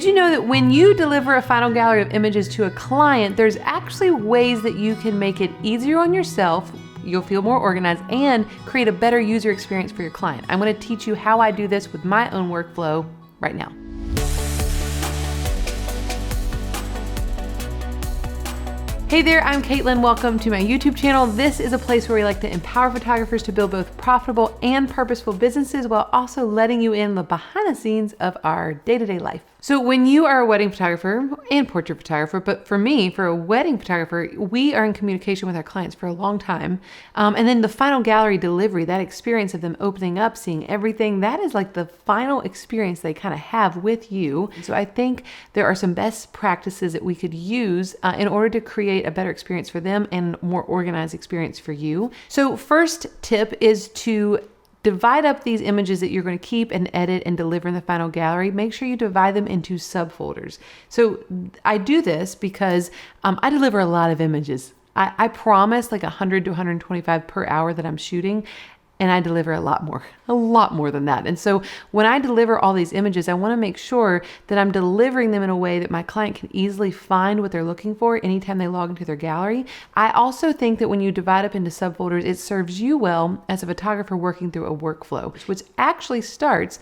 you know that when you deliver a final gallery of images to a client, there's actually ways that you can make it easier on yourself, you'll feel more organized, and create a better user experience for your client. I'm going to teach you how I do this with my own workflow right now. Hey there, I'm Katelyn. Welcome to my YouTube channel. This is a place where we like to empower photographers to build both profitable and purposeful businesses while also letting you in the behind the scenes of our day-to-day life. So when you are a wedding photographer and portrait photographer, but for me, for a wedding photographer, we are in communication with our clients for a long time. And then the final gallery delivery, that experience of them opening up, seeing everything, that is like the final experience they kind of have with you. So I think there are some best practices that we could use in order to create a better experience for them and more organized experience for you. So first tip is to divide up these images that you're going to keep and edit and deliver in the final gallery. Make sure you divide them into subfolders. So I do this because I deliver a lot of images. I promise like 100 to 125 per hour that I'm shooting. And I deliver a lot more than that. And so when I deliver all these images, I want to make sure that I'm delivering them in a way that my client can easily find what they're looking for anytime they log into their gallery. I also think that when you divide up into subfolders, it serves you well as a photographer working through a workflow, which actually starts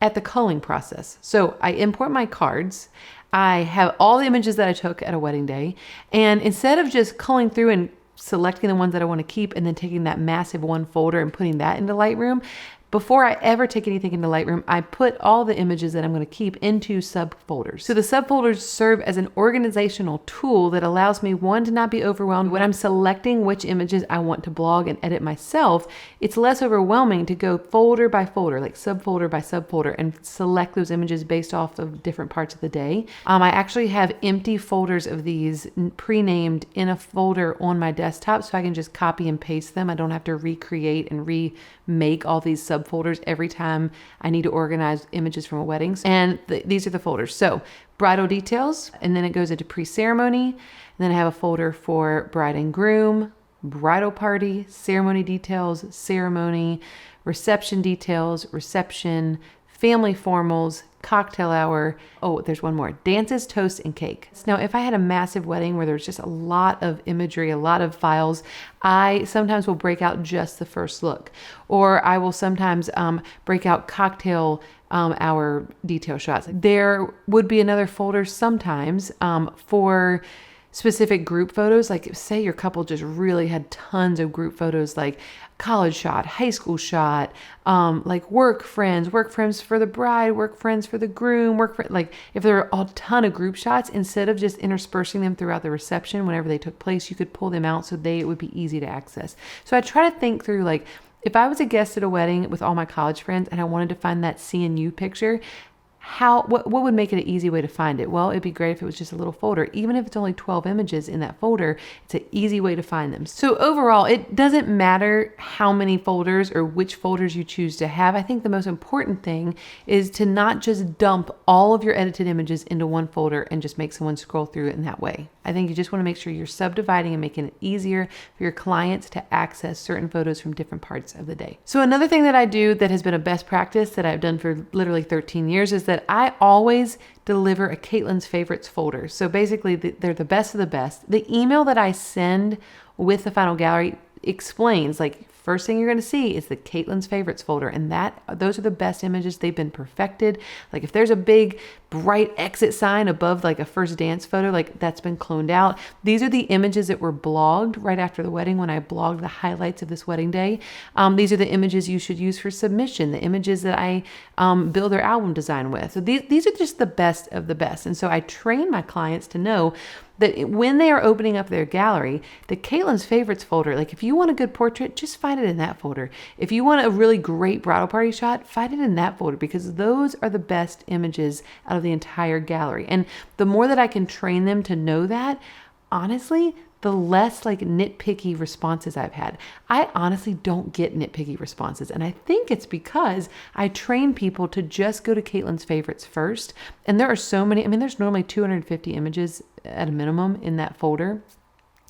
at the culling process. So I import my cards. I have all the images that I took at a wedding day. And instead of just culling through and selecting the ones that I want to keep and then taking that massive one folder and putting that into Lightroom, before I ever take anything into Lightroom, I put all the images that I'm going to keep into subfolders. So the subfolders serve as an organizational tool that allows me, one, to not be overwhelmed when I'm selecting which images I want to blog and edit myself. It's less overwhelming to go folder by folder, like subfolder by subfolder, and select those images based off of different parts of the day. I actually have empty folders of these pre-named in a folder on my desktop, so I can just copy and paste them. I don't have to recreate and remake all these subfolders every time I need to organize images from a wedding. And these are the folders. So bridal details, and then it goes into pre-ceremony. And then I have a folder for bride and groom, bridal party, ceremony details, ceremony, reception details, reception, family formals, cocktail hour. Oh, there's one more. Dances, toasts, and cake. Now, if I had a massive wedding where there's just a lot of imagery, a lot of files, I sometimes will break out just the first look. Or I will sometimes break out cocktail hour detail shots. There would be another folder sometimes for specific group photos. Like say your couple just really had tons of group photos, like college shot, high school shot, like work friends for the bride, work friends for the groom, like if there are a ton of group shots, instead of just interspersing them throughout the reception whenever they took place, you could pull them out so it would be easy to access. So I try to think through, like, if I was a guest at a wedding with all my college friends and I wanted to find that CNU picture, what would make it an easy way to find it? Well, it'd be great if it was just a little folder. Even if it's only 12 images in that folder, it's an easy way to find them. So overall, it doesn't matter how many folders or which folders you choose to have. I think the most important thing is to not just dump all of your edited images into one folder and just make someone scroll through it in that way. I think you just want to make sure you're subdividing and making it easier for your clients to access certain photos from different parts of the day. So another thing that I do that has been a best practice that I've done for literally 13 years is that I always deliver a Katelyn's favorites folder. So basically they're the best of the best. The email that I send with the final gallery explains, like, first thing you're going to see is the Katelyn's favorites folder, and those are the best images. They've been perfected. Like if there's a big bright exit sign above like a first dance photo, like that's been cloned out. These are the images that were blogged right after the wedding when I blogged the highlights of this wedding day. These are the images you should use for submission, the images that I build their album design with. So these are just the best of the best. And so I train my clients to know that when they are opening up their gallery, the Katelyn's favorites folder, like if you want a good portrait, just find it in that folder. If you want a really great bridal party shot, find it in that folder, because those are the best images out of the entire gallery. And the more that I can train them to know that, honestly, the less like nitpicky responses I've had. I honestly don't get nitpicky responses. And I think it's because I train people to just go to Katelyn's favorites first. And there are so many, there's normally 250 images at a minimum in that folder.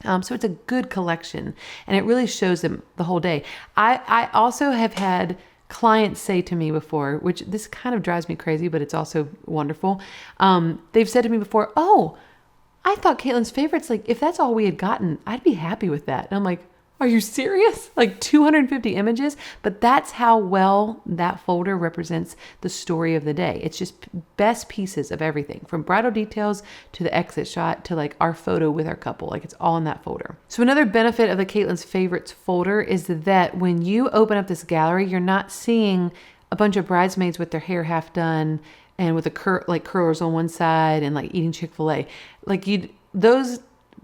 So it's a good collection and it really shows them the whole day. I also have had clients say to me before, which this kind of drives me crazy, but it's also wonderful. They've said to me before, oh, I thought Katelyn's favorites, like if that's all we had gotten, I'd be happy with that. And I'm like, are you serious? Like 250 images? But that's how well that folder represents the story of the day. It's just best pieces of everything, from bridal details to the exit shot to like our photo with our couple. Like it's all in that folder. So another benefit of the Katelyn's favorites folder is that when you open up this gallery, you're not seeing a bunch of bridesmaids with their hair half done and with like curlers on one side and like eating Chick-fil-A. Like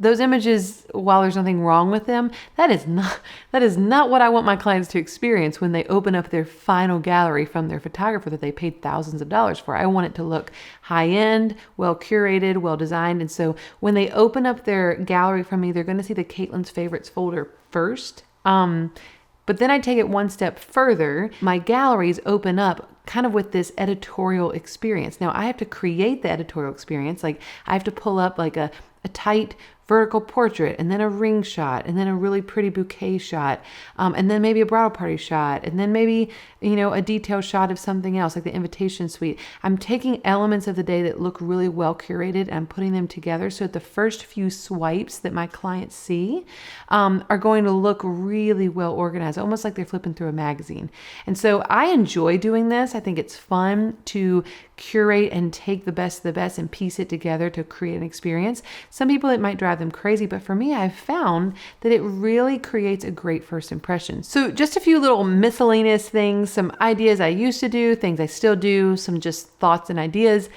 those images, while there's nothing wrong with them, that is not what I want my clients to experience when they open up their final gallery from their photographer that they paid thousands of dollars for. I want it to look high-end, well curated, well designed. And so when they open up their gallery from me, they're going to see the Katelyn's favorites folder first. But then I take it one step further. My galleries open up kind of with this editorial experience. Now I have to create the editorial experience. Like I have to pull up like a tight vertical portrait, and then a ring shot, and then a really pretty bouquet shot, and then maybe a bridal party shot, and then maybe, a detailed shot of something else, like the invitation suite. I'm taking elements of the day that look really well curated, and I'm putting them together so that the first few swipes that my clients see are going to look really well organized, almost like they're flipping through a magazine. And so I enjoy doing this. I think it's fun to curate and take the best of the best and piece it together to create an experience. Some people, it might drive them crazy, but for me, I've found that it really creates a great first impression. So just a few little miscellaneous things, some ideas I used to do, things I still do, some just thoughts and ideas.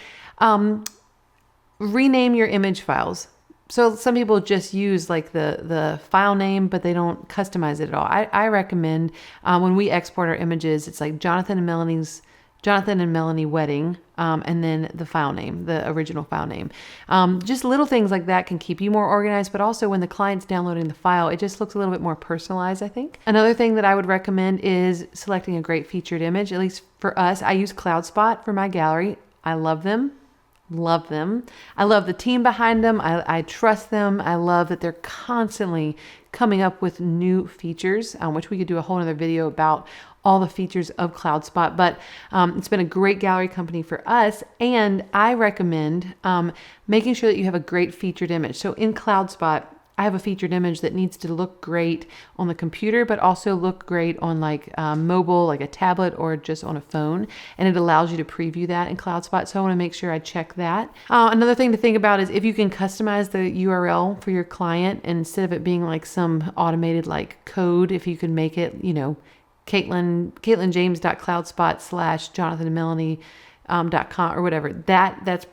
Rename your image files. So some people just use like the file name, but they don't customize it at all. I recommend when we export our images, it's like Jonathan and Melanie wedding, and then the file name, the original file name. Just little things like that can keep you more organized, but also when the client's downloading the file, it just looks a little bit more personalized, I think. Another thing that I would recommend is selecting a great featured image. At least for us, I use CloudSpot for my gallery. I love them. Love them. I love the team behind them. I trust them. I love that they're constantly coming up with new features, which we could do a whole other video about all the features of CloudSpot, but it's been a great gallery company for us. And I recommend making sure that you have a great featured image. So in CloudSpot, I have a featured image that needs to look great on the computer, but also look great on like mobile, like a tablet or just on a phone. And it allows you to preview that in CloudSpot. So I want to make sure I check that. Another thing to think about is if you can customize the URL for your client, and instead of it being like some automated like code, if you can make it, KatelynJames.cloudspot/JonathanandMelanie.com or whatever. That's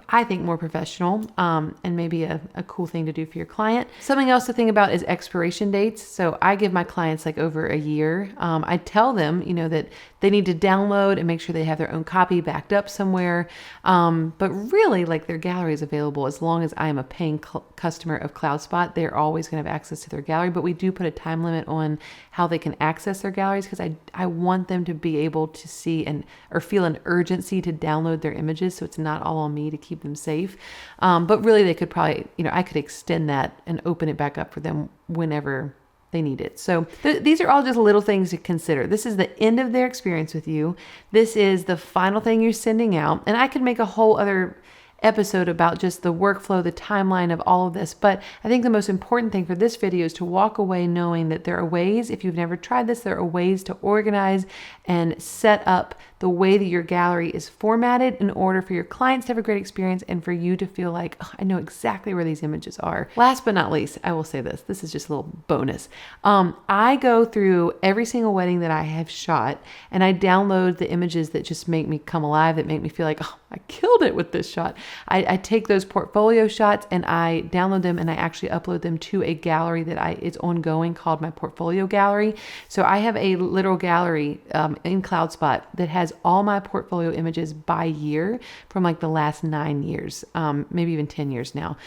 I think more professional, and maybe a cool thing to do for your client. Something else to think about is expiration dates. So I give my clients like over a year. I tell them, that they need to download and make sure they have their own copy backed up somewhere. But really, like, their gallery is available as long as I am a paying customer of CloudSpot. They're always going to have access to their gallery, but we do put a time limit on how they can access their galleries, because I want them to be able to see or feel an urgency to download their images, so it's not all on me to keep them safe. But really, they could probably, I could extend that and open it back up for them whenever they need it. So these are all just little things to consider. This is the end of their experience with you. This is the final thing you're sending out. And I could make a whole other episode about just the workflow, the timeline of all of this. But I think the most important thing for this video is to walk away knowing that there are ways, if you've never tried this, there are ways to organize and set up the way that your gallery is formatted in order for your clients to have a great experience and for you to feel like, oh, I know exactly where these images are. Last but not least, I will say this. This is just a little bonus. I go through every single wedding that I have shot, and I download the images that just make me come alive, that make me feel like, oh, I killed it with this shot. I take those portfolio shots and I download them, and I actually upload them to a gallery that it's ongoing called my portfolio gallery. So I have a literal gallery in CloudSpot that has all my portfolio images by year from like the last 9 years, maybe even 10 years now.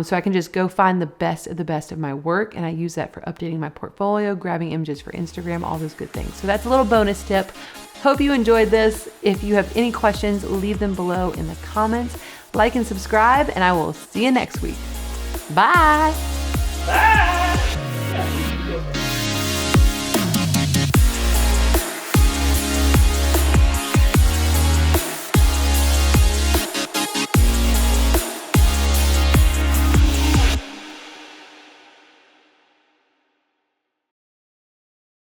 So I can just go find the best of the best of my work, and I use that for updating my portfolio, grabbing images for Instagram, all those good things. So that's a little bonus tip. Hope you enjoyed this. If you have any questions, leave them below in the comments. Like and subscribe, and I will see you next week. Bye. Bye.